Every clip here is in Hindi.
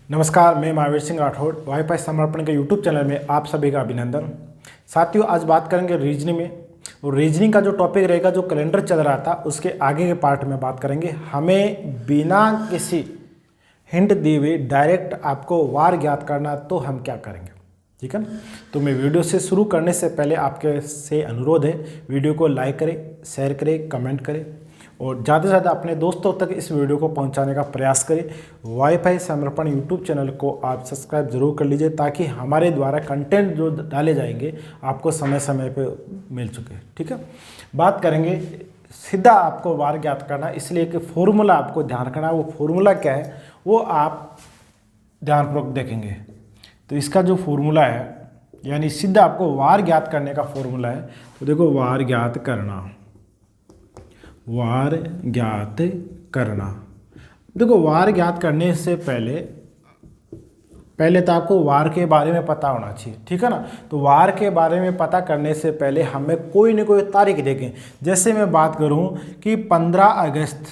नमस्कार, मैं महावीर सिंह राठौड़ वाईफाई समर्पण के यूट्यूब चैनल में आप सभी का अभिनंदन। साथियों, आज बात करेंगे रीजनिंग में, और रीजनिंग का जो टॉपिक रहेगा, जो कैलेंडर चल रहा था उसके आगे के पार्ट में बात करेंगे। हमें बिना किसी हिंट दिए हुए डायरेक्ट आपको वार ज्ञात करना, तो हम क्या करेंगे, ठीक है ना। तो मैं वीडियो से शुरू करने से पहले आपके से अनुरोध है, वीडियो को लाइक करें, शेयर करें, कमेंट करें और ज़्यादा से ज़्यादा अपने दोस्तों तक इस वीडियो को पहुंचाने का प्रयास करें। वाईफाई समर्पण यूट्यूब चैनल को आप सब्सक्राइब जरूर कर लीजिए, ताकि हमारे द्वारा कंटेंट जो डाले जाएंगे आपको समय समय पे मिल चुके, ठीक है। बात करेंगे सीधा आपको वार ज्ञात करना, इसलिए एक फॉर्मूला आपको ध्यान रखना। वो फॉर्मूला क्या है वो आप ध्यानपूर्वक देखेंगे। तो इसका जो फॉर्मूला है, यानी सीधा आपको वार ज्ञात करने का फॉर्मूला है, तो देखो वार ज्ञात करना, वार ज्ञात करना। देखो वार ज्ञात करने से पहले तो आपको वार के बारे में पता होना चाहिए, ठीक है ना। तो वार के बारे में पता करने से पहले हमें कोई न कोई तारीख देखें। जैसे मैं बात करूं कि 15 अगस्त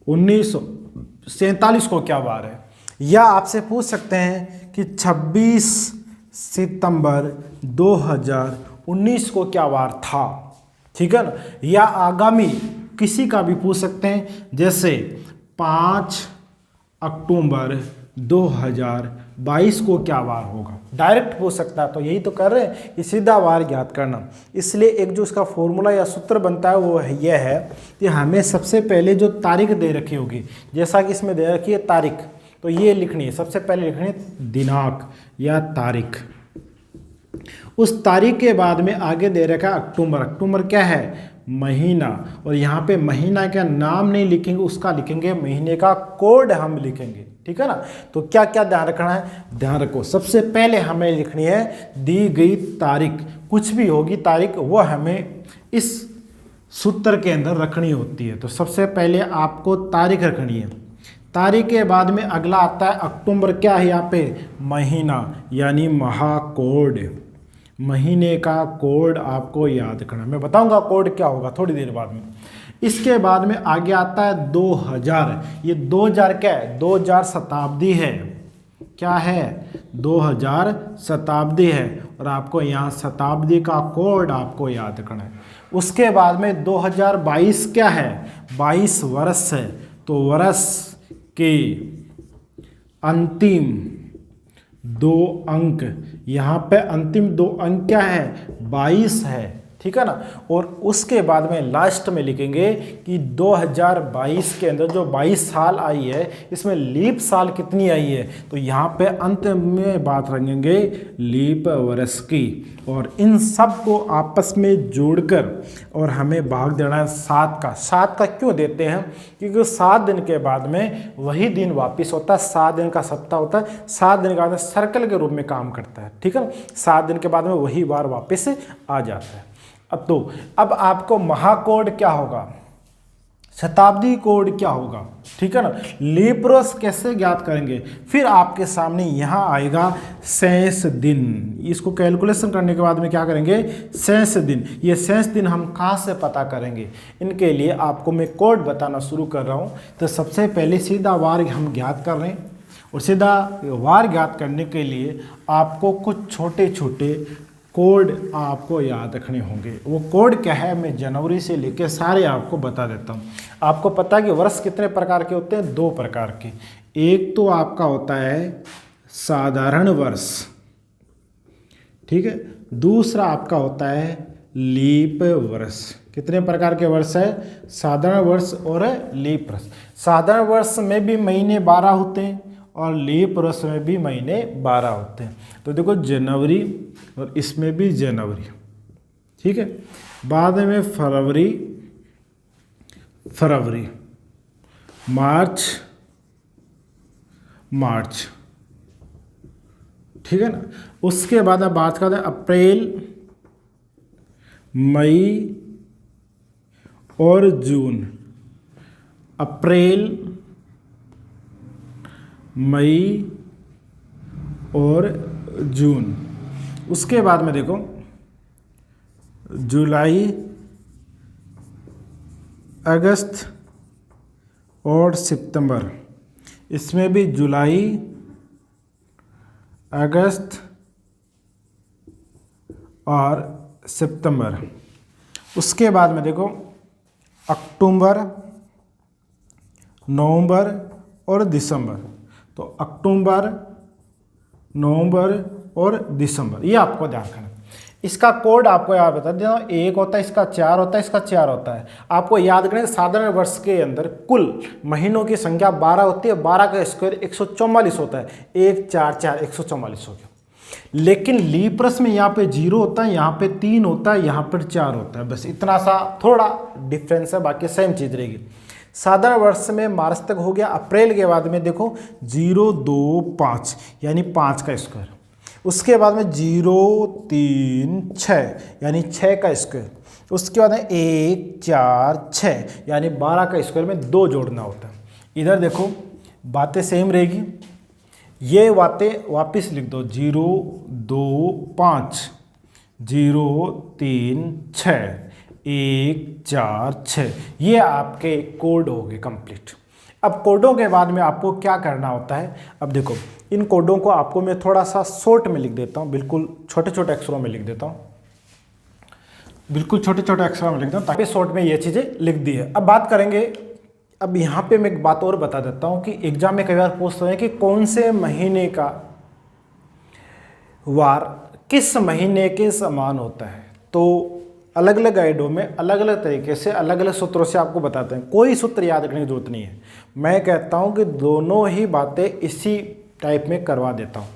1947 को क्या वार है, या आपसे पूछ सकते हैं कि 26 सितंबर 2019 को क्या वार था, ठीक है ना। या आगामी किसी का भी पूछ सकते हैं, जैसे 5 अक्टूबर 2022 को क्या वार होगा, डायरेक्ट पूछ सकता है। तो यही तो कर रहे हैं कि सीधा वार ज्ञात करना। इसलिए एक जो इसका फॉर्मूला या सूत्र बनता है वो यह है कि हमें सबसे पहले जो तारीख दे रखी होगी, जैसा कि इसमें दे रखी है तारीख, तो ये लिखनी है। सबसे पहले लिखनी है दिनांक या तारीख। उस तारीख के बाद में आगे दे रखा है अक्टूबर। अक्टूबर क्या है, महीना, और यहाँ पे महीना का नाम नहीं लिखेंगे, उसका लिखेंगे महीने का कोड हम लिखेंगे, ठीक है ना। तो क्या क्या ध्यान रखना है, ध्यान रखो। सबसे पहले हमें लिखनी है दी गई तारीख, कुछ भी होगी तारीख, वो हमें इस सूत्र के अंदर रखनी होती है। तो सबसे पहले आपको तारीख रखनी है। तारीख के बाद में अगला आता है अक्टूबर। क्या है यहाँ पे, महीना, यानी महाकोड, महीने का कोड आपको याद करना। मैं बताऊंगा कोड क्या होगा थोड़ी देर बाद में। इसके बाद में आगे आता है 2000। ये 2000 क्या है, 2000 शताब्दी है। क्या है, 2000 शताब्दी है, और आपको यहाँ शताब्दी का कोड आपको याद करना है। उसके बाद में 2022 क्या है, 22 वर्ष है। तो वर्ष के अंतिम 2 अंक, यहाँ पे अंतिम 2 अंक क्या है, 22 है, ठीक है ना। और उसके बाद में लास्ट में लिखेंगे कि 2022 के अंदर जो 22 साल आई है, इसमें लीप साल कितनी आई है। तो यहाँ पे अंत में बात रखेंगे लीप वर्ष की, और इन सब को आपस में जोड़कर और हमें भाग देना है 7 का। 7 का क्यों देते हैं, क्योंकि 7 दिन के बाद में वही दिन वापस होता है। 7 दिन का सप्ताह होता है, 7 दिन के बाद में सर्कल के रूप में काम करता है, ठीक है। 7 दिन के बाद में वही वार वापस आ जाता है। अब आपको महाकोड क्या होगा, शताब्दी कोड क्या होगा, ठीक है ना। लीप वर्ष कैसे ज्ञात करेंगे, फिर आपके सामने यहाँ आएगा शेष दिन। इसको कैलकुलेशन करने के बाद में क्या करेंगे, शेष दिन। ये शेष दिन हम कहाँ से पता करेंगे, इनके लिए आपको मैं कोड बताना शुरू कर रहा हूँ। तो सबसे पहले सीधा वार हम ज्ञात कर रहे हैं, और सीधा वार ज्ञात करने के लिए आपको कुछ छोटे छोटे कोड आपको याद रखने होंगे। वो कोड क्या है, मैं जनवरी से लेकर सारे आपको बता देता हूँ। आपको पता है कि वर्ष कितने प्रकार के होते हैं, 2 प्रकार के। एक तो आपका होता है साधारण वर्ष, ठीक है। दूसरा आपका होता है लीप वर्ष। कितने प्रकार के वर्ष है, साधारण वर्ष और लीप वर्ष। साधारण वर्ष में भी महीने 12 होते हैं, और लीप वर्ष में भी महीने 12 होते हैं। तो देखो जनवरी, और इसमें भी जनवरी, ठीक है। बाद में फरवरी, मार्च, ठीक है ना। उसके बाद अब बात करते हैं अप्रैल, मई और जून। अप्रैल, मई और जून। उसके बाद में देखो जुलाई, अगस्त, और सितंबर, इसमें भी जुलाई, अगस्त और सितंबर। उसके बाद में देखो अक्टूबर, नवंबर और दिसंबर। तो अक्टूबर, नवंबर और दिसंबर, ये आपको ध्यान रखना। इसका कोड आपको याद बता देता हूँ, एक होता है, इसका 4 होता है, इसका 4 होता है। आपको याद करें साधारण वर्ष के अंदर कुल महीनों की संख्या 12 होती है, 12 का स्क्वायर 144 होता है, 1 4 4 144 हो गया। लेकिन लीप वर्ष में यहाँ पे 0 होता है, यहाँ पे 3 होता है, यहाँ पर 4 होता है, बस इतना सा थोड़ा डिफरेंस है, बाकी सेम चीज रहेगी। साधारण वर्ष में मार्च तक हो गया। अप्रैल के बाद में देखो 0 2 5 यानी 5 का स्क्वायर। उसके बाद में 0 3 6 यानी 6 का स्क्वायर। उसके बाद में 1 4 6 यानी 12 का स्क्वायर में 2 जोड़ना होता है। इधर देखो बातें सेम रहेगी, ये बातें वापस लिख दो, 0 2 5 0 3 6 1 4 6, ये आपके कोड हो गए कंप्लीट। अब कोडों के बाद में आपको क्या करना होता है, अब देखो इन कोडों को आपको मैं थोड़ा सा शॉर्ट में लिख देता हूँ, बिल्कुल छोटे छोटे अक्षरों में लिख देता हूँ, बिल्कुल छोटे छोटे अक्षरों में लिख देता हूँ ताकि शॉर्ट में ये चीज़ें लिख दी है। अब बात करेंगे, अब यहाँ पे मैं एक बात और बता देता हूँ कि एग्जाम में कई बार पूछते हैं कि कौन से महीने का वार किस महीने के समान होता है। तो अलग अलग गाइडों में अलग अलग तरीके से अलग अलग सूत्रों से आपको बताते हैं, कोई सूत्र याद रखने की जरूरत नहीं है। मैं कहता हूं कि दोनों ही बातें इसी टाइप में करवा देता हूं।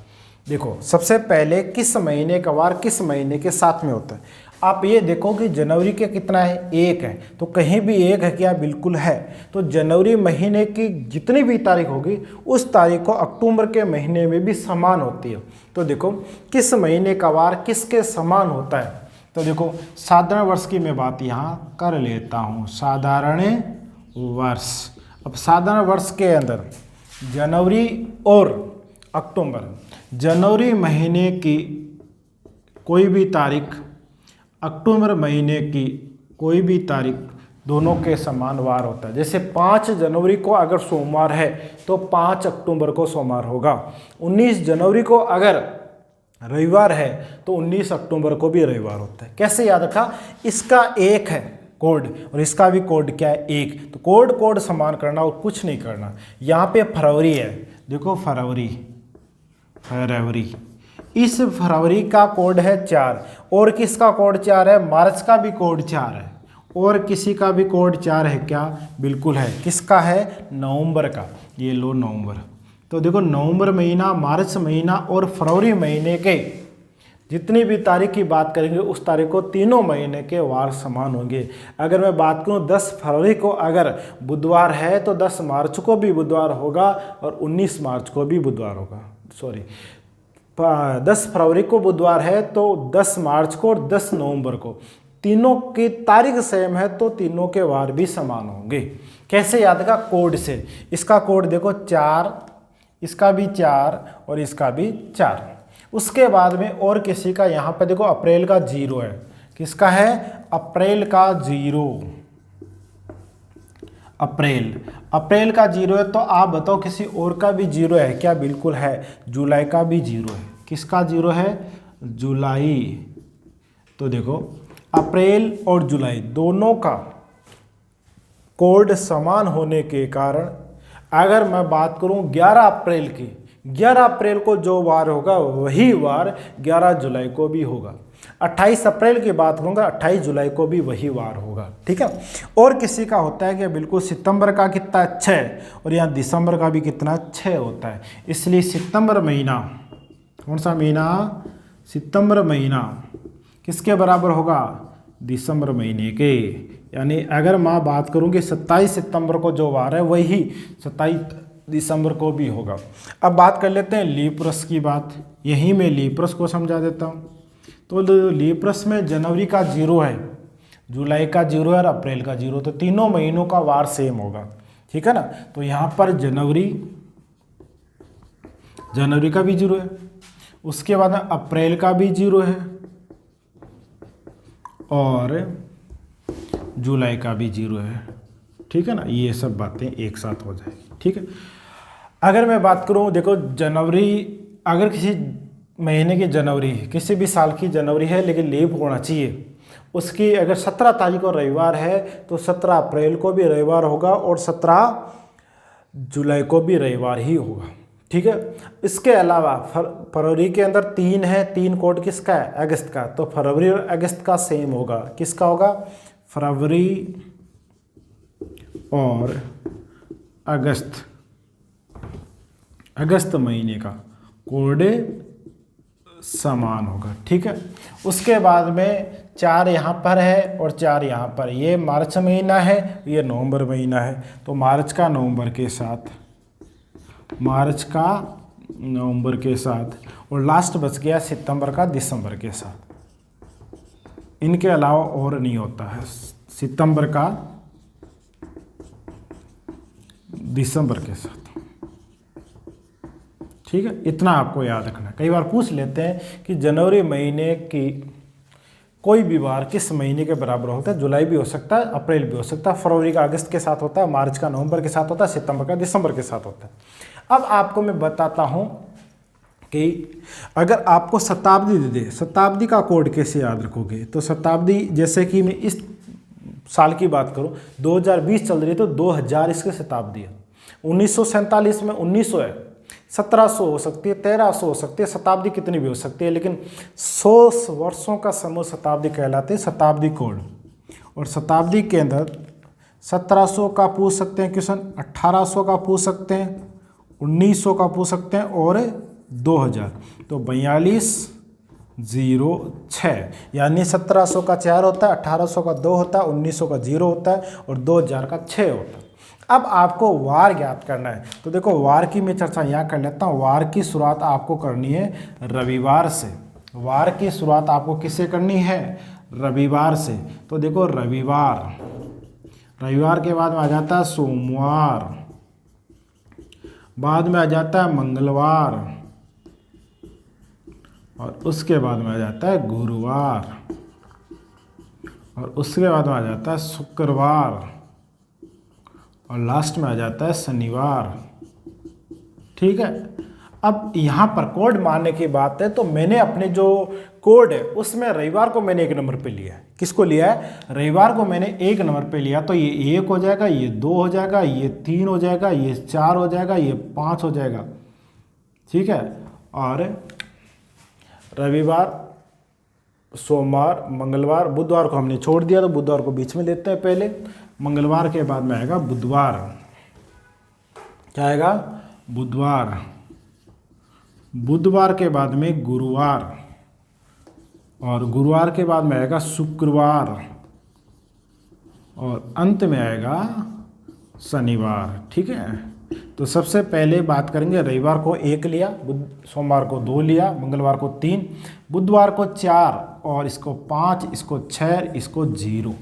देखो सबसे पहले किस महीने का वार किस महीने के साथ में होता है। आप ये देखो कि जनवरी के कितना है, 1 है, तो कहीं भी 1 है क्या, बिल्कुल है। तो जनवरी महीने की जितनी भी तारीख होगी उस तारीख को अक्टूबर के महीने में भी समान होती है। तो देखो किस महीने का वार किसके समान होता है। तो देखो साधारण वर्ष की मैं बात यहाँ कर लेता हूँ, साधारण वर्ष। अब साधारण वर्ष के अंदर जनवरी और अक्टूबर, जनवरी महीने की कोई भी तारीख, अक्टूबर महीने की कोई भी तारीख, दोनों के समान वार होता है। जैसे 5 जनवरी को अगर सोमवार है तो 5 अक्टूबर को सोमवार होगा। 19 जनवरी को अगर रविवार है तो 19 अक्टूबर को भी रविवार होता है। कैसे याद रखा, इसका एक है कोड और इसका भी कोड क्या है, 1। तो कोड समान करना और कुछ नहीं करना। यहाँ पे फरवरी है, देखो फरवरी, इस फरवरी का कोड है 4 और किसका कोड 4 है, मार्च का भी कोड 4 है और किसी का भी कोड 4 है क्या, बिल्कुल है। किसका है, नवंबर का, ये लो नवंबर। तो देखो नवंबर महीना, मार्च महीना और फरवरी महीने के जितनी भी तारीख की बात करेंगे उस तारीख को तीनों महीने के वार समान होंगे। अगर मैं बात करूं 10 फरवरी को अगर बुधवार है तो 10 मार्च को भी बुधवार होगा और 19 मार्च को भी बुधवार होगा। 10 फरवरी को बुधवार है तो 10 मार्च को और 10 नवंबर को, तीनों की तारीख सेम है तो तीनों के वार भी समान होंगे। कैसे याद का, कोड से। इसका कोड देखो 4, इसका भी 4 और इसका भी 4। उसके बाद में और किसी का यहाँ पे देखो अप्रैल का 0 है। किसका है, अप्रैल का 0, अप्रैल का 0 है। तो आप बताओ किसी और का भी 0 है क्या, बिल्कुल है। जुलाई का भी 0 है। किसका 0 है, जुलाई। तो देखो अप्रैल और जुलाई दोनों का कोड समान होने के कारण अगर मैं बात करूं 11 अप्रैल की, 11 अप्रैल को जो वार होगा वही वार 11 जुलाई को भी होगा। 28 अप्रैल की बात करूंगा 28 जुलाई को भी वही वार होगा, ठीक है। और किसी का होता है कि बिल्कुल सितंबर का कितना 6 और यहाँ दिसंबर का भी कितना 6 होता है। इसलिए सितंबर महीना, कौन सा महीना, सितंबर महीना किसके बराबर होगा, दिसंबर महीने के। यानी अगर मैं बात करूं कि 27 सितंबर को जो वार है वही 27 दिसंबर को भी होगा। अब बात कर लेते हैं लीप वर्ष की बात। यहीं मैं लीप वर्ष को समझा देता हूँ। तो लीप वर्ष में जनवरी का 0 है, जुलाई का 0 है और अप्रैल का 0, तो तीनों महीनों का वार सेम होगा, ठीक है ना। तो यहाँ पर जनवरी का भी 0 है, उसके बाद अप्रैल का भी 0 है और जुलाई का भी 0 है। ठीक है ना, ये सब बातें एक साथ हो जाएगी। ठीक है, अगर मैं बात करूं, देखो जनवरी, अगर किसी महीने की जनवरी है, किसी भी साल की जनवरी है लेकिन लीव होना चाहिए, उसकी अगर 17 तारीख को रविवार है तो 17 अप्रैल को भी रविवार होगा और 17 जुलाई को भी रविवार ही होगा। ठीक है, इसके अलावा फरवरी के अंदर 3 है, 3 कोड किसका है? अगस्त का, तो फरवरी और अगस्त का सेम होगा। किसका होगा? फरवरी और अगस्त महीने का कोड समान होगा। ठीक है, उसके बाद में 4 यहाँ पर है और 4 यहाँ पर, ये मार्च महीना है, ये नवंबर महीना है, तो मार्च का नवंबर के साथ और लास्ट बच गया सितंबर का दिसंबर के साथ। इनके अलावा और नहीं होता है, सितंबर का दिसंबर के साथ। ठीक है, इतना आपको याद रखना। कई बार पूछ लेते हैं कि जनवरी महीने की कोई भी बार किस महीने के बराबर होता है? जुलाई भी हो सकता है, अप्रैल भी हो सकता है, फरवरी का अगस्त के साथ होता है, मार्च का नवंबर के साथ होता है, सितंबर का दिसंबर के साथ होता है। अब आपको मैं बताता हूं कि अगर आपको शताब्दी दे दे, शताब्दी का कोड कैसे याद रखोगे? तो शताब्दी, जैसे कि मैं इस साल की बात करूं, 2020 चल रही है तो 2000 इसकी शताब्दी है। 1947 में 1900 है, 1700 हो सकती है, 1300 हो सकती है, शताब्दी कितनी भी हो सकती है, लेकिन 100 वर्षों का समूह शताब्दी कहलाते हैं, शताब्दी कोड। और शताब्दी के अंदर 1700 का पूछ सकते हैं क्वेश्चन, 1800 का पूछ सकते हैं, 1900 का पूछ सकते हैं और 2000। तो 4206, यानी 1700 का 4 होता है, 1800 का 2 होता है, 1900 का 0 होता है और 2000 का 6 होता है। अब आपको वार ज्ञात करना है, तो देखो वार की मैं चर्चा यहाँ कर लेता हूँ। वार की शुरुआत आपको करनी है रविवार से। वार की शुरुआत आपको किससे करनी है? रविवार से। तो देखो रविवार के बाद में आ जाता है सोमवार, बाद में आ जाता है मंगलवार और उसके बाद में आ जाता है गुरुवार और उसके बाद में आ जाता है शुक्रवार और लास्ट में आ जाता है शनिवार। ठीक है, अब यहाँ पर कोड मानने की बात है तो मैंने अपने जो कोड है उसमें रविवार को मैंने 1 नंबर पे लिया है। किसको लिया है? रविवार को मैंने 1 नंबर पे लिया, तो ये 1 हो जाएगा, ये 2 हो जाएगा, ये 3 हो जाएगा, ये 4 हो जाएगा, ये 5 हो जाएगा। ठीक है, और रविवार, सोमवार, मंगलवार, बुधवार को हमने छोड़ दिया तो बुधवार को बीच में लेते हैं पहले। मंगलवार के बाद में आएगा बुधवार। क्या आएगा? बुधवार। बुधवार के बाद में गुरुवार और गुरुवार के बाद में आएगा शुक्रवार और अंत में आएगा शनिवार। ठीक है, तो सबसे पहले बात करेंगे, रविवार को 1 लिया, सोमवार को 2 लिया, मंगलवार को 3, बुधवार को 4 और इसको 5, इसको 6, इसको 0।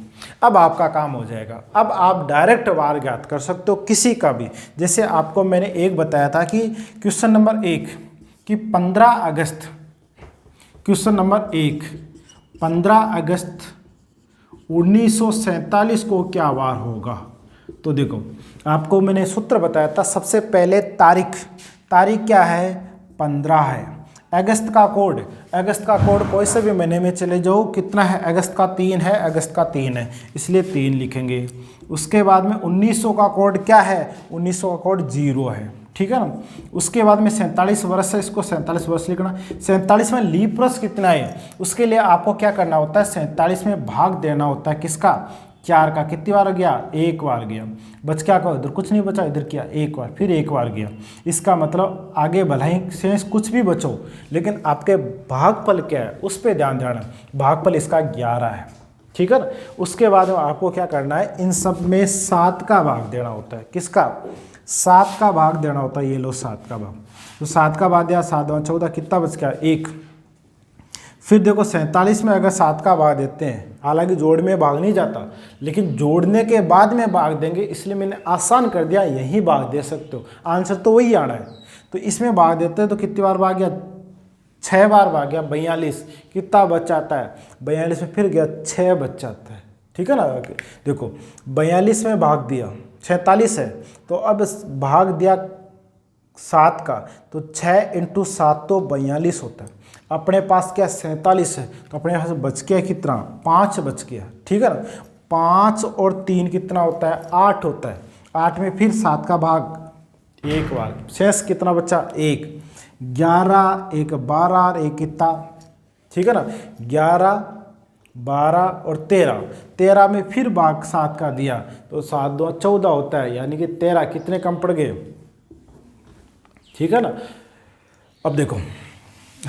अब आपका काम हो जाएगा। अब आप डायरेक्ट वार ज्ञात कर सकते हो किसी का भी। जैसे आपको मैंने एक बताया था कि क्वेश्चन नंबर 1 कि 15 अगस्त, क्वेश्चन नंबर 1, 15 अगस्त 1947 को क्या वार होगा? तो देखो आपको मैंने सूत्र बताया था, सबसे पहले तारीख क्या है? 15 है। अगस्त का कोड कोई से भी महीने में चले जाओ, कितना है? अगस्त का 3 है, अगस्त का 3 है, इसलिए 3 लिखेंगे। उसके बाद में 1900 का कोड क्या है? 1900 का कोड 0 है। ठीक है ना, उसके बाद में 47 वर्ष है, इसको 47 वर्ष लिखना। 47 में लीप वर्ष कितना है? उसके लिए आपको क्या करना होता है? 47 में भाग देना होता है, किसका? 4 का। कितनी बार गया? 1 बार गया। बच क्या कहो? इधर कुछ नहीं बचा, इधर किया 1 बार, फिर 1 बार गया। इसका मतलब आगे भलाई से कुछ भी बचो, लेकिन आपके भागफल क्या है उस पर ध्यान देना। भागफल इसका 11 है। ठीक है ना, उसके बाद में आपको क्या करना है? इन सब में 7 का भाग देना होता है। किसका? 7 का भाग देना होता है। ये लो 7 का भाग, तो 7 का भाग दिया, 7 और 14, कितना बच गया? 1। फिर देखो 47 में अगर 7 का भाग देते हैं, हालांकि जोड़ में भाग नहीं जाता, लेकिन जोड़ने के बाद में भाग देंगे, इसलिए मैंने आसान कर दिया, यही भाग दे सकते हो, आंसर तो वही आना है। तो इसमें भाग देते हैं तो कितनी बार भाग गया? 6 बार भाग गया, 42। कितना बच जाता है? 42 में फिर गया 6 बच जाता है। ठीक है ना। देखो 42 में भाग दिया 46 है, तो अब भाग दिया 7 का, तो 6 इंटू 7 तो 42 होता है। अपने पास क्या 47 है, तो अपने यहाँ से बच गया कितना, 5 बच गया, ठीक है ना। 5 और 3 कितना होता है, 8 होता है। 8 में फिर 7 का भाग एक बार, शेष कितना बचा 1, 11 1 12 और 1 कितना, ठीक है ना। 11 12 और 13 में फिर भाग 7 का दिया, तो 7 2 14 होता है, यानी कि 13 कितने कम पड़ गए, ठीक है ना। अब देखो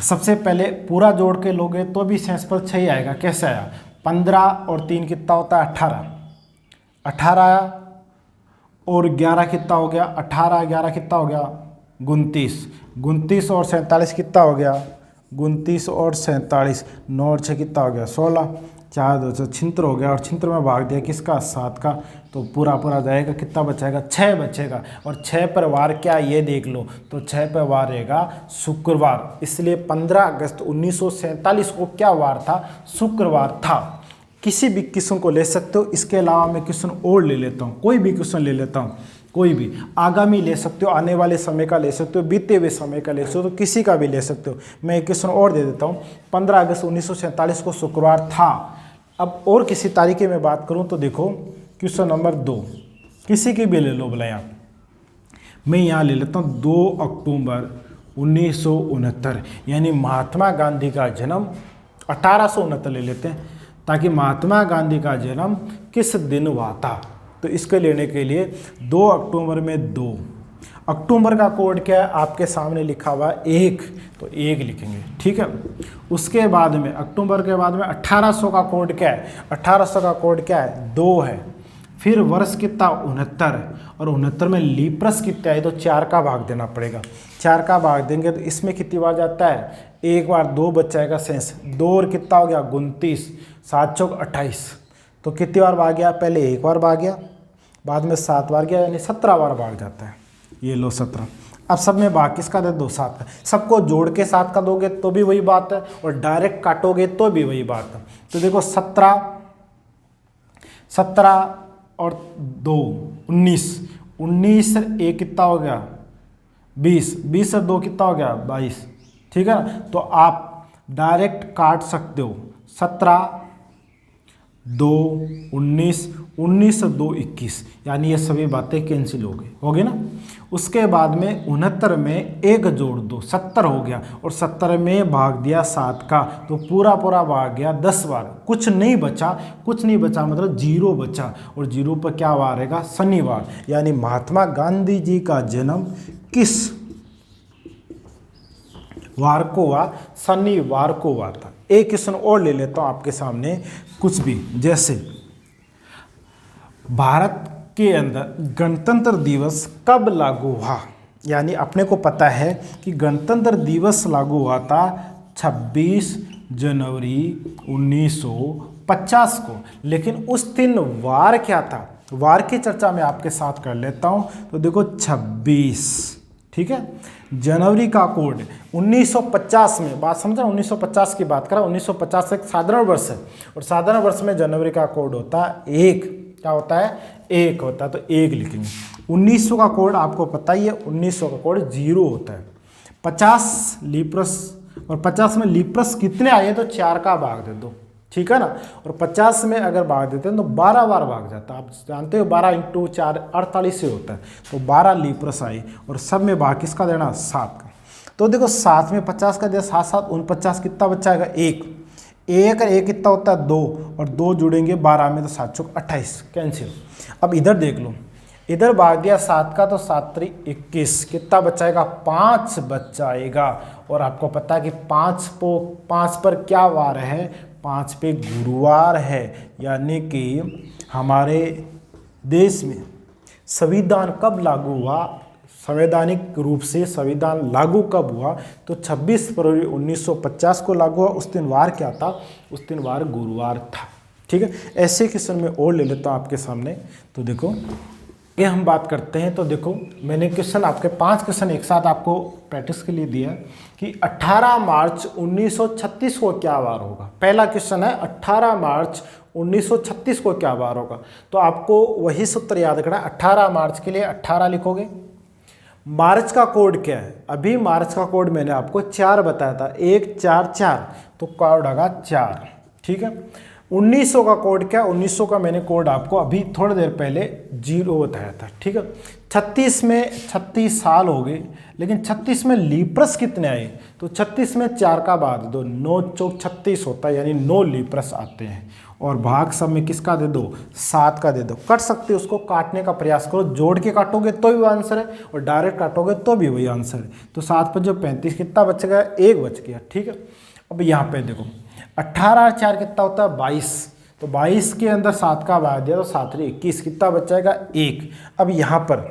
सबसे पहले पूरा जोड़ के लोगे तो भी शेषफल 6 आएगा। कैसे आया, 15 और 3 कितना होता है 18, 18 आया, और 11 कितना हो गया, 18 11 कितना हो गया 29, 29 और 47 कितना हो गया, 29 और 47, 9 और 6 कितना हो गया 16, 4 2 6 छिंत्र हो गया, और छिंत्र में भाग दिया किसका, 7 का, तो पूरा जाएगा, कितना बचेगा 6 बचेगा। और 6 पर वार क्या, ये देख लो, तो 6 पर वार रहेगा शुक्रवार, इसलिए 15 अगस्त 1947 को क्या वार था, शुक्रवार था। किसी भी क्वेश्चन को ले सकते हो, इसके अलावा मैं क्वेश्चन और ले लेता हूँ, कोई भी क्वेश्चन ले लेता हूँ, कोई भी आगामी ले सकते हो, आने वाले समय का ले सकते हो, बीते हुए समय का ले सकते हो, तो किसी का भी ले सकते हो। मैं एक क्वेश्चन और दे देता हूँ, 15 अगस्त 1947 को शुक्रवार था। अब और किसी तारीख में बात करूँ तो देखो क्वेश्चन नंबर 2, किसी की भी ले लो भला, यहाँ मैं यहाँ ले लेता हूँ 2 अक्टूबर 1969, यानी महात्मा गांधी का जन्म 1869 ले लेते हैं, ताकि महात्मा गांधी का जन्म किस दिन हुआ था। तो इसके लेने के लिए 2 अक्टूबर में 2, अक्टूबर का कोड क्या है आपके सामने लिखा हुआ है 1, तो 1 लिखेंगे, ठीक है। उसके बाद में अक्टूबर के बाद में 1800 का कोड क्या है, 1800 का कोड क्या है 2 है। फिर वर्ष कितना 69 है, और 69 में लीप्रस कितना है, तो 4 का भाग देना पड़ेगा। 4 का भाग देंगे तो इसमें कितनी बार जाता है, एक बार, 2 बच जाएगा शेष, 2 और कितना हो गया 29, 7 चौक 28, तो कितनी बार भाग गया, पहले एक बार भाग गया, बाद में 7 बार गया, यानी 17 बार भाग जाता है। ये लो 17। अब सब में भाग किसका दे दो, 7 का। सबको जोड़ के 7 का दोगे तो भी वही बात है, और डायरेक्ट काटोगे तो भी वही बात है। तो देखो 17 और 2 19, 19 एक कितना हो गया 20, 20 से 2 कितना हो गया 22, ठीक है ना। तो आप डायरेक्ट काट सकते हो, 17 2 19, 19 से 2 21, यानी ये सभी बातें कैंसिल हो गई ना। उसके बाद में 69 में 1 जोड़ दो, 70 हो गया, और 70 में भाग दिया 7 का, तो पूरा भाग गया 10 बार, कुछ नहीं बचा मतलब 0 बचा, और 0 पर क्या वार रहेगा, शनिवार। यानी महात्मा गांधी जी का जन्म किस वार को हुआ, शनिवार को हुआ था। एक क्वेश्चन और ले लेता हूं आपके सामने, कुछ भी, जैसे भारत के अंदर गणतंत्र दिवस कब लागू हुआ, यानी अपने को पता है कि गणतंत्र दिवस लागू हुआ था 26 जनवरी 1950 को, लेकिन उस दिन वार क्या था, वार की चर्चा मैं आपके साथ कर लेता हूं। तो देखो 26, ठीक है, जनवरी का कोड 1950 में, बात समझा, 1950 की बात करा, 1950 एक साधारण वर्ष है, और साधारण वर्ष में जनवरी का कोड होता है 1, क्या होता है 1 होता है, तो 1 लिखेंगे। 1900 का कोड आपको पता ही है, 1900 का कोड 0 होता है। 50 लीप्रस, और 50 में लीप्रस कितने आए तो 4 का भाग दे दो, ठीक है ना। और 50 में अगर भाग देते हैं तो 12 बार भाग जाता है, आप जानते हो 12 इंटू 4 48 से होता है, तो 12 लीप्रस आई, और सब में भाग किसका देना, 7 का। तो देखो 7 में 50 का दिया, 7 7 49, कितना बचाएगा 1, 1 और 1 कितना होता है 2, और 2 जुड़ेंगे 12 में, तो 7 चौक 28, कैंसिल। अब इधर देख लो, इधर भाग दिया 7 का, तो 7 3 21, कितना बचाएगा 5 बचाएगा। और आपको पता है कि 5 पर क्या वार है, 5 पे गुरुवार है, यानी कि हमारे देश में संविधान कब लागू हुआ, संवैधानिक रूप से संविधान लागू कब हुआ, तो 26 फरवरी 1950 को लागू हुआ। उस दिन वार क्या था, उस दिन वार गुरुवार था, ठीक है। ऐसे क्वेश्चन में और ले लेता हूँ आपके सामने। तो देखो ये हम बात करते हैं, तो देखो मैंने क्वेश्चन आपके 5 क्वेश्चन एक साथ आपको प्रैक्टिस के लिए दिया कि 18 मार्च 1936 को क्या वार होगा। पहला क्वेश्चन है 18 मार्च 1936 को क्या वार होगा? तो आपको वही सूत्र याद रखना, 18 मार्च के लिए 18 लिखोगे। मार्च का कोड क्या है? अभी मार्च का कोड मैंने आपको 4 बताया था, 144, तो कोड होगा 4, ठीक है। 1900 का कोड क्या? 1900 का मैंने कोड आपको अभी थोड़ी देर पहले 0 बताया था, ठीक है। 36 में 36 साल हो गए, लेकिन 36 में लीप्रस कितने आए? तो 36 में 4 का बाद दो, 9 चौक 36 होता है, यानी 9 लीप्रस आते हैं। और भाग सब में किसका दे दो? 7 का दे दो। कट सकते हो, उसको काटने का प्रयास करो, जोड़ के काटोगे तो भी आंसर है और डायरेक्ट काटोगे तो भी वही आंसर है। तो 7 पर जो 35 कितना बच गया? 1 बच गया, ठीक है। अब यहाँ पे देखो 18 और 4 कितना होता है? 22। तो 22 के अंदर 7 का भाग दिया तो 7 × 21, कितना बच जाएगा? 1। अब यहाँ पर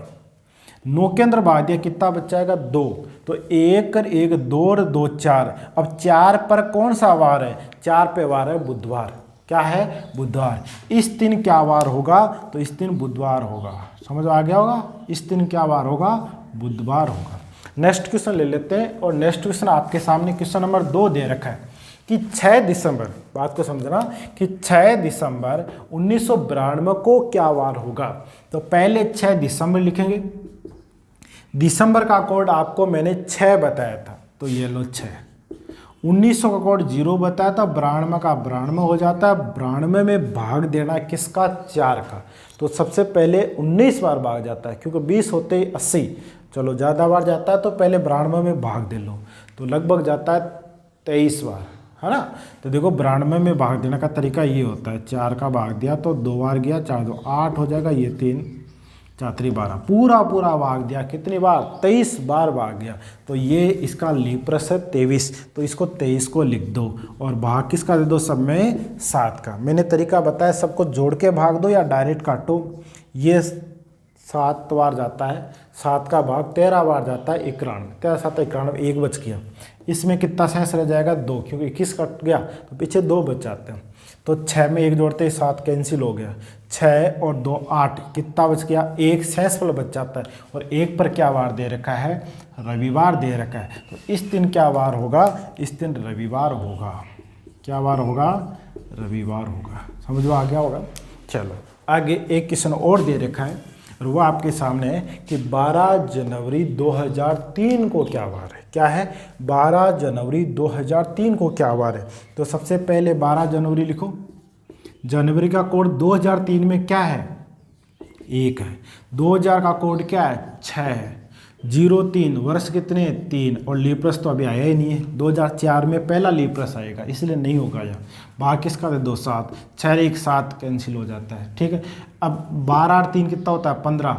9 के अंदर भाग दिया, कितना बच जाएगा? 2। तो 1 और 1 2 और 2 4। अब 4 पर कौन सा वार है? 4 पे वार है बुधवार। क्या है? बुधवार। इस दिन क्या वार होगा? तो इस दिन बुधवार होगा। समझ आ गया होगा? इस दिन क्या वार होगा? बुधवार होगा। नेक्स्ट क्वेश्चन ले लेते हैं, और नेक्स्ट क्वेश्चन आपके सामने क्वेश्चन नंबर 2 दे रखा है कि 6 दिसंबर, बात को समझना, कि 6 दिसंबर 1992 को क्या वार होगा? तो पहले 6 दिसंबर लिखेंगे। दिसंबर का कोड आपको मैंने 6 बताया था, तो ये लो 6। 1900 का कोड 0 बताया था, 92 का 92 हो जाता है। 92 में भाग देना किसका? 4 का। तो सबसे पहले 19 बार भाग जाता है, क्योंकि 20 होते ही 80, चलो ज़्यादा बार जाता है, तो पहले 92 में भाग दे लो, तो लगभग जाता है 23 बार, है ना। तो देखो 92 में भाग देने का तरीका ये होता है, 4 का भाग दिया तो 2 बार गया, 4 2 8 हो जाएगा, ये 3 4 3 12, पूरा भाग दिया। कितनी बार? 23 बार भाग गया। तो ये इसका लीप्रस है 23, तो इसको 23 को लिख दो, और भाग किसका दे दो? सब में 7 का। मैंने तरीका बताया, सबको जोड़ के भाग दो या डायरेक्ट काटो। ये 7 बार जाता है, 7 का भाग 13 बार जाता है, 91, 13 7 91, 1 बच गया। इसमें कितना शेष रह जाएगा? 2, क्योंकि 21 कट गया तो पीछे 2 बच जाते हैं। तो 6 में 1 जोड़ते ही 7 कैंसिल हो गया, 6 और 2 8, कितना बच गया? 1 शेष फल बच जाता है। और 1 पर क्या वार दे रखा है? रविवार दे रखा है। तो इस दिन क्या वार होगा? इस दिन रविवार होगा। क्या वार होगा? रविवार होगा। समझ में आ गया होगा? चलो आगे एक क्वेश्चन और दे रखा है, और वो आपके सामने है कि 12 जनवरी 2003 को क्या वार है? क्या है? 12 जनवरी 2003 को क्या वार है? तो सबसे पहले 12 जनवरी लिखो। जनवरी का कोड 2003 में क्या है? 1 है। 2000 का कोड क्या है? 6 है। 03 वर्ष कितने? 3, और लीप्रस तो अभी आया ही नहीं है। 2004 में पहला लीप्रस आएगा, इसलिए नहीं होगा यहाँ। भाग किसका दे दो? 7, 6 1 7 कैंसिल हो जाता है, ठीक है। अब 12 और 3 कितना होता है? 15,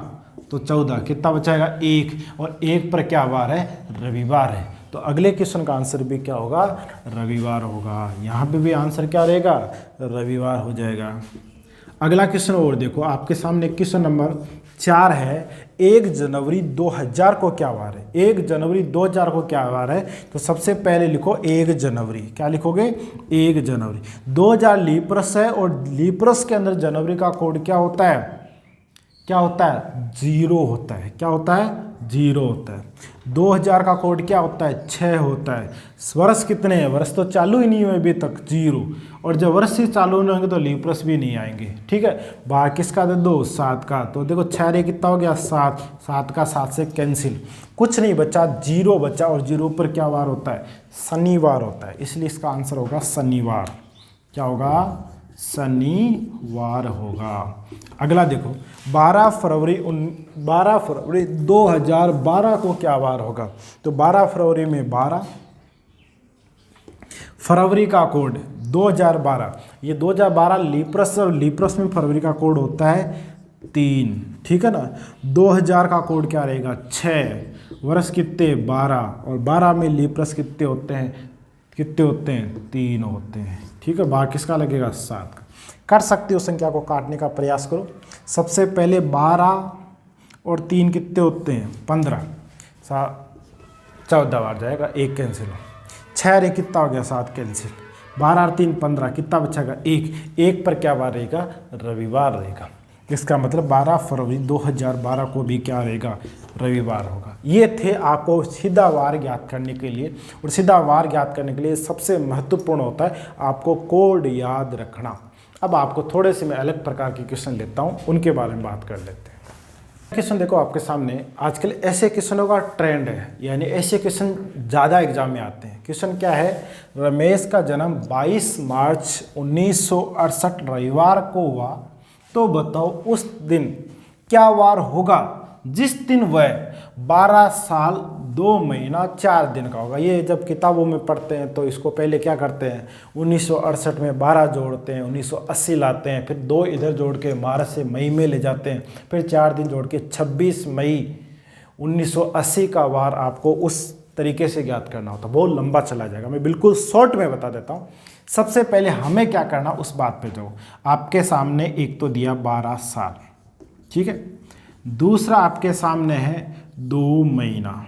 तो 14, कितना बचाएगा? 1, और 1 पर क्या वार है? रविवार है। तो अगले क्वेश्चन का आंसर भी क्या होगा? रविवार होगा। यहाँ पे भी आंसर क्या रहेगा? रविवार हो जाएगा। अगला क्वेश्चन और देखो, आपके सामने क्वेश्चन नंबर 4 है। 1 जनवरी 2000 को क्या वार है? 1 जनवरी 2000 को क्या वार है? तो सबसे पहले लिखो 1 जनवरी। क्या लिखोगे? 1 जनवरी। 2000 लीप्रस है, और लीप्रस के अंदर जनवरी का कोड क्या होता है? क्या होता है? 0 होता है। क्या होता है? 0 होता है। 2000 का कोड क्या होता है? 6 होता है। वर्ष कितने हैं? वर्ष तो चालू ही नहीं हुए अभी तक, 0, और जब वर्ष से चालू नहीं होंगे तो लीप्रस भी नहीं आएंगे, ठीक है। भाग किसका दे दो? 7 का। तो देखो 6 रे कितना हो गया? 7, 7 का 7 से कैंसिल, कुछ नहीं बचा, 0 बचा, और 0 पर क्या वार होता है? शनिवार होता है, इसलिए इसका आंसर होगा शनिवार। क्या होगा? शनिवार होगा। अगला देखो 12 फरवरी 2012 को क्या वार होगा? तो 12 फरवरी में 12, फरवरी का कोड 2012, ये 2012 लीप्रस, और लीप्रस में फरवरी का कोड होता है 3, ठीक है ना। 2000 का कोड क्या रहेगा? 6, वर्ष कितने? 12, और 12 में लीप्रस कितने होते हैं? 3 होते हैं, ठीक है। भाग किसका लगेगा? 7 का। कर सकते हो, संख्या को काटने का प्रयास करो। सबसे पहले 12 और 3 कितने होते हैं? 15, 14 बार जाएगा, 1 कैंसिल हो। 6 रे कितना हो गया? 7 कैंसिल। 12 और 3 15, कितना बचेगा? 1 पर क्या बार रहेगा? रविवार रहेगा। इसका मतलब 12 फरवरी 2012 को भी क्या रहेगा? रविवार होगा। ये थे आपको सीधा वार ज्ञात करने के लिए, और सीधा वार ज्ञात करने के लिए सबसे महत्वपूर्ण होता है आपको कोड याद रखना। अब आपको थोड़े से मैं अलग प्रकार के क्वेश्चन लेता हूँ, उनके बारे में बात कर लेते हैं। क्वेश्चन देखो आपके सामने, आजकल ऐसे क्वेश्चनों का ट्रेंड है, यानी ऐसे क्वेश्चन ज़्यादा एग्जाम में आते हैं। क्वेश्चन क्या है, रमेश का जन्म 22 मार्च 1968 रविवार को हुआ, तो बताओ उस दिन क्या वार होगा जिस दिन वह 12 साल 2 महीना 4 दिन का होगा। ये जब किताबों में पढ़ते हैं तो इसको पहले क्या करते हैं, 1968 में 12 जोड़ते हैं, 1980 लाते हैं, फिर 2 इधर जोड़ के मार्च से मई में ले जाते हैं, फिर 4 दिन जोड़ के 26 मई 1980 का वार आपको उस तरीके से ज्ञात करना होता है। बहुत लंबा चला जाएगा, मैं बिल्कुल शॉर्ट में बता देता हूँ। सबसे पहले हमें क्या करना, उस बात पे जाओ। आपके सामने एक तो दिया 12 साल, ठीक है, दूसरा आपके सामने है 2 महीना,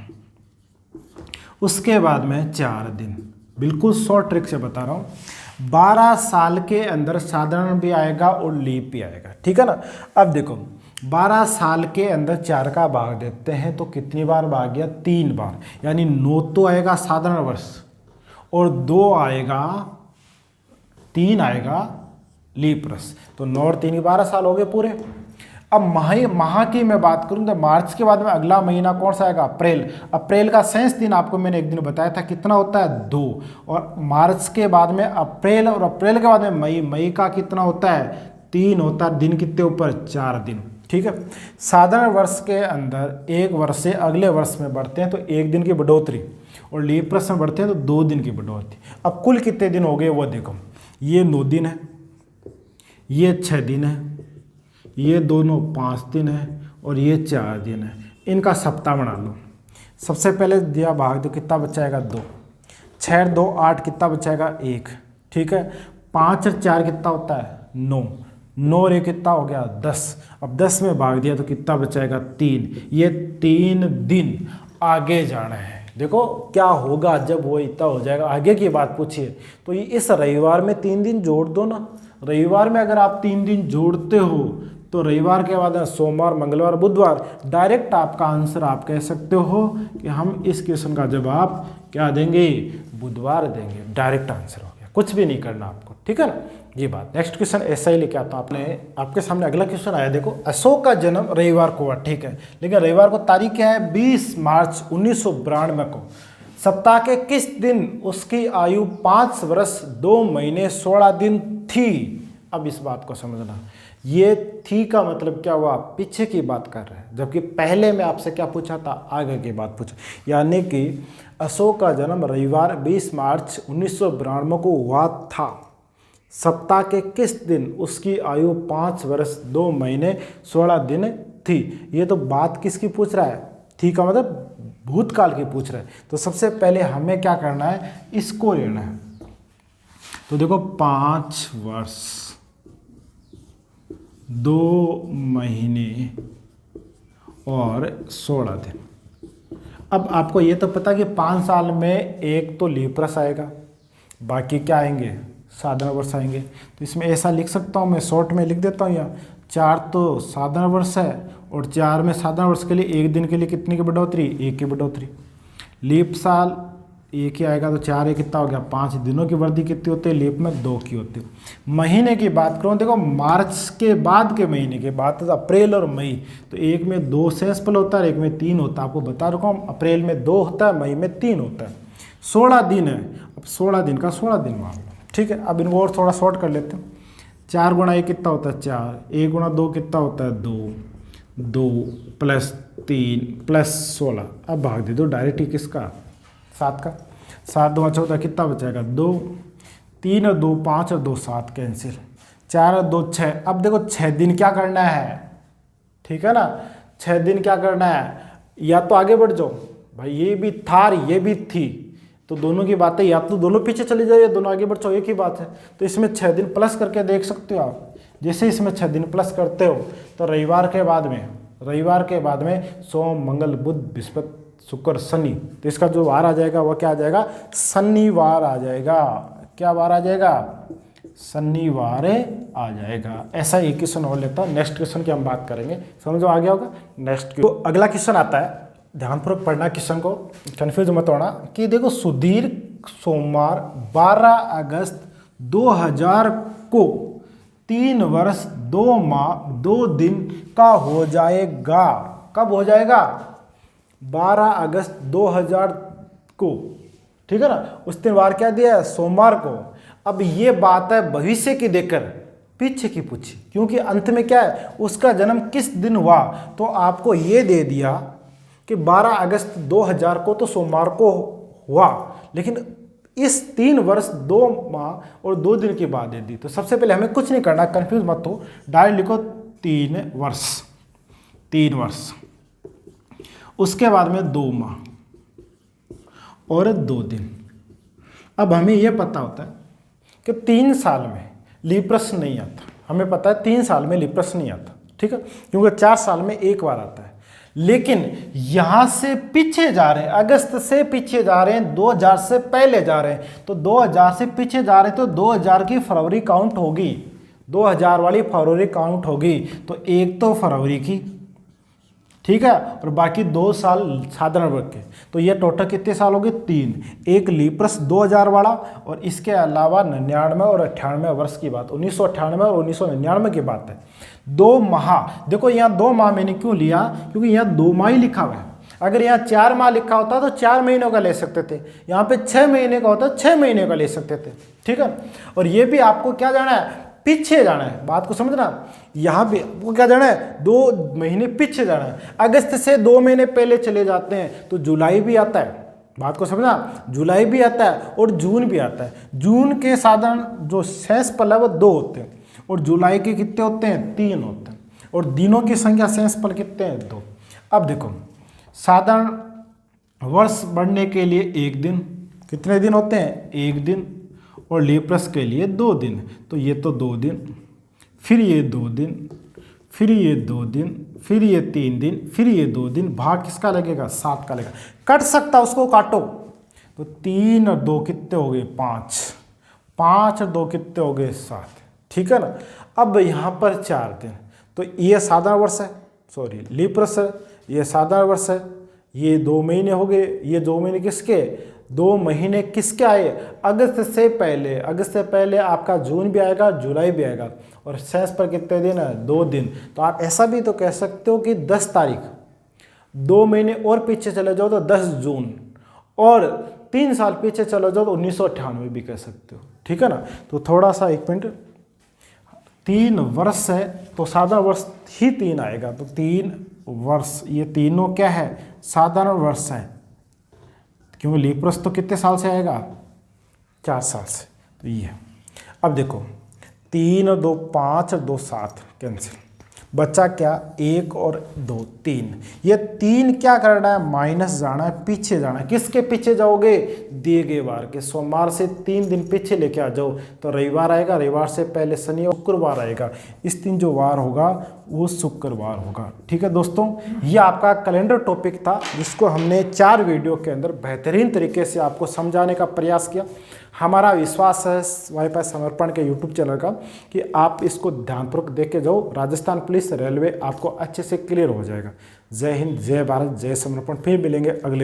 उसके बाद में 4 दिन। बिल्कुल शॉर्ट ट्रिक से बता रहा हूँ। 12 साल के अंदर साधारण भी आएगा और लीप भी आएगा, ठीक है ना। अब देखो 12 साल के अंदर 4 का भाग देते हैं तो कितनी बार भाग गया, 3 बार, यानी 9 तो आएगा साधारण वर्ष और 2 आएगा, 3 आएगा लीप वर्ष, तो 9 और 3 12 साल हो गए पूरे। अब माह की मैं बात करूं तो मार्च के बाद में अगला महीना कौन सा आएगा, अप्रैल। अप्रैल का शेष दिन आपको मैंने एक दिन बताया था कितना होता है, 2, और मार्च के बाद में अप्रैल, और अप्रैल के बाद में मई, मई का कितना होता है, 3 होता है, दिन कितने ऊपर, 4 दिन, ठीक है। साधारण वर्ष के अंदर एक वर्ष से अगले वर्ष में बढ़ते हैं तो 1 दिन की बढ़ोतरी, और लीप वर्ष में बढ़ते हैं तो 2 दिन की बढ़ोतरी। अब कुल कितने दिन हो गए वो देखो, ये 9 दिन है, ये 6 दिन है, ये दोनों 5 दिन है, और ये 4 दिन है। इनका सप्ताह बना लो। सबसे पहले दिया भाग दो, कितना बचाएगा, 2, 6 और 2 8, कितना बचाएगा, 1, ठीक है। 5 और 4 कितना होता है, 9, 9 और 1 कितना हो गया, 10। अब 10 में भाग दिया तो कितना बचाएगा, 3। ये 3 दिन आगे जाना है। देखो क्या होगा जब वो इतना हो जाएगा, आगे की बात पूछिए। तो ये इस रविवार में 3 दिन जोड़ दो ना। रविवार में अगर आप 3 दिन जोड़ते हो तो रविवार के बाद सोमवार, मंगलवार, बुधवार, डायरेक्ट आपका आंसर आप कह सकते हो कि हम इस क्वेश्चन का जवाब क्या देंगे, बुधवार देंगे। डायरेक्ट आंसर हो गया, कुछ भी नहीं करना आपको, ठीक है ना, ये बात। नेक्स्ट क्वेश्चन ऐसा ही लेके आता हूँ। आपके सामने अगला क्वेश्चन आया, देखो अशोक का जन्म रविवार को हुआ, ठीक है, लेकिन रविवार को तारीख क्या है, 20 मार्च 1992 को। सप्ताह के किस दिन उसकी आयु 5 वर्ष 2 महीने 16 दिन थी। अब इस बात को समझना, ये थी का मतलब क्या हुआ, पीछे की बात कर रहे हैं, जबकि पहले में आपसे क्या पूछा था, आगे की बात पूछा। यानी कि अशोक का जन्म रविवार 20 मार्च 1992 को हुआ था। सप्ताह के किस दिन उसकी आयु 5 वर्ष 2 महीने 16 दिन थी। ये तो बात किसकी पूछ रहा है, थी का मतलब भूतकाल की पूछ रहा है। तो सबसे पहले हमें क्या करना है, इसको लेना है। तो देखो 5 वर्ष 2 महीने और 16 दिन। अब आपको ये तो पता कि 5 साल में एक तो लीप वर्ष आएगा, बाकी क्या आएंगे, साधारण वर्ष आएंगे। तो इसमें ऐसा लिख सकता हूँ, मैं शॉर्ट में लिख देता हूँ, यहाँ 4 तो साधारण वर्ष है, और 4 में साधारण वर्ष के लिए 1 दिन के लिए कितने की बढ़ोतरी, 1 की बढ़ोतरी। लीप साल 1 ही आएगा, तो 4 कितना हो गया, 5 दिनों की वृद्धि कितनी होती है, लीप में 2 की होती है। महीने की बात करूँ, देखो मार्च के बाद के महीने के बाद तो अप्रैल और मई, तो एक में 2 शेषफल होता है, एक में 3 होता है। आपको बता रखा हूँ, अप्रैल में 2 होता है, मई में 3 होता है। 16 दिन है, अब 16 दिन का 16 दिन मान लो, ठीक है। अब इनको और थोड़ा शॉर्ट कर लेते हैं। 4 गुणा 1 कितना होता है, 4, 1 गुणा 2 कितना होता है, 2, 2 प्लस 3 प्लस 16। अब भाग दे दो डायरेक्ट ही किसका, 7 का। 7 2 14, कितना बचेगा, 2, 3 और 2 5 और 2 7 कैंसिल, 4 और 2 6। अब देखो 6 दिन क्या करना है, ठीक है ना, 6 दिन क्या करना है, या तो आगे बढ़ जाओ भाई, ये भी था और ये भी थी, तो दोनों की बातें, या तो दोनों पीछे चले जाओ या दोनों आगे बढ़ जाओ, एक ही बात है। तो इसमें 6 दिन प्लस करके देख सकते हो आप। जैसे इसमें 6 दिन प्लस करते हो तो रविवार के बाद में सोम मंगल बुध बृहस्पति शुक्र शनि, तो इसका जो वार आ जाएगा वह क्या आ जाएगा, शनिवार आ जाएगा। क्या वार आ जाएगा, शनिवार आ जाएगा। ऐसा एक क्वेश्चन और लेता हूँ, नेक्स्ट क्वेश्चन की हम बात करेंगे, समझो आ गया होगा। नेक्स्ट तो अगला क्वेश्चन आता है, ध्यानपूर्वक पढ़ना क्वेश्चन को, कंफ्यूज मत होना। कि देखो सुधीर सोमवार 12 अगस्त 2000 को 3 वर्ष 2 माह 2 दिन का हो जाएगा। कब हो जाएगा? 12 अगस्त 2000 को, ठीक है ना। उस दिन वार क्या दिया है? सोमवार को। अब ये बात है भविष्य की देकर पीछे की पूछी, क्योंकि अंत में क्या है, उसका जन्म किस दिन हुआ, तो आपको ये दे दिया कि 12 अगस्त 2000 को तो सोमवार को हुआ, लेकिन इस 3 वर्ष 2 माह और 2 दिन की बात दे दी। तो सबसे पहले हमें कुछ नहीं करना, कंफ्यूज मत हो, डायरेक्ट लिखो 3 वर्ष, 3 वर्ष, उसके बाद में 2 माह और 2 दिन। अब हमें यह पता होता है कि 3 साल में लीप प्रश्न नहीं आता, हमें पता है 3 साल में लीप प्रश्न नहीं आता, ठीक है, क्योंकि 4 साल में एक बार आता है। लेकिन यहां से पीछे जा रहे हैं, अगस्त से पीछे जा रहे हैं, 2000 से पहले जा रहे हैं, तो 2000 से पीछे जा रहे हैं तो 2000 की फरवरी काउंट होगी, 2000 वाली फरवरी काउंट होगी, तो एक तो फरवरी की, ठीक है, और बाकी 2 साल साधारण वर्ग के, तो ये टोटल कितने साल हो गए? 3। एक लीप वर्ष 2000 वाला, और इसके अलावा 99 और 98 वर्ष की बात, 1998 और 1999 की बात है। 2 माह, देखो यहाँ 2 माह मैंने क्यों लिया, क्योंकि यहाँ 2 माह ही लिखा हुआ है। अगर यहाँ 4 माह लिखा होता तो 4 महीनों का ले सकते थे, यहाँ पे 6 महीने का होता 6 महीने का ले सकते थे, ठीक है। और ये भी आपको क्या जाना है? पीछे जाना है, बात को समझना। यहाँ पे वो क्या जाना है? 2 महीने पीछे जाना है। अगस्त से 2 महीने पहले चले जाते हैं तो जुलाई भी आता है, बात को समझना, जुलाई भी आता है और जून भी आता है। जून के साधारण जो शेषफल है वो 2 होते हैं, और जुलाई के कितने होते हैं? 3 होते हैं, और दिनों की संख्या शेषफल कितने हैं? 2। अब देखो, साधारण वर्ष बढ़ने के लिए 1 दिन, कितने दिन होते हैं? 1 दिन, और लीप वर्ष के लिए 2 दिन, तो ये तो 2 दिन, फिर ये 2 दिन, फिर ये 2 दिन, फिर ये 3 दिन, फिर ये 2 दिन, भाग किसका लगेगा? 7 का लगेगा। कट सकता, उसको काटो, तो 3 और 2 कितने हो गए? 5, 5 और 2 कितने हो गए? 7, ठीक है ना। अब यहाँ पर 4 दिन, तो ये साधारण वर्ष है, सॉरी लीप वर्ष है, ये साधारण वर्ष है, ये 2 महीने हो गए, ये 2 महीने किसके? 2 महीने किसके आए? अगस्त से पहले, अगस्त से पहले आपका जून भी आएगा, जुलाई भी आएगा, और शेष पर कितने दिन है? 2 दिन। तो आप ऐसा भी तो कह सकते हो कि 10 तारीख, 2 महीने और पीछे चले जाओ तो 10 जून, और 3 साल पीछे चले जाओ तो 1998 भी कह सकते हो, ठीक है ना। तो थोड़ा सा 1 मिनट, 3 वर्ष है तो साधारण वर्ष ही 3 आएगा, तो 3 वर्ष, ये तीनों क्या है? साधारण वर्ष है, क्योंकि लीप वर्ष तो कितने साल से आएगा? 4 साल से, तो ये। अब देखो 3 और 2 5 और 2 7 कैंसिल, बचा क्या? 1 और 2 3। ये 3 क्या करना है? माइनस जाना है, पीछे जाना है। किसके पीछे जाओगे? दिए गए वार के। सोमवार से 3 दिन पीछे लेके आ जाओ, तो रविवार आएगा, रविवार से पहले शनि और शुक्रवार आएगा, इस दिन जो वार होगा वो शुक्रवार होगा, ठीक है दोस्तों। ये आपका कैलेंडर टॉपिक था, जिसको हमने 4 वीडियो के अंदर बेहतरीन तरीके से आपको समझाने का प्रयास किया। हमारा विश्वास है वाईफाई समर्पण के यूट्यूब चैनल का कि आप इसको ध्यानपूर्वक देख के जाओ, राजस्थान पुलिस रेलवे आपको अच्छे से क्लियर हो जाएगा। जय हिंद, जय भारत, जय समर्पण। फिर मिलेंगे अगले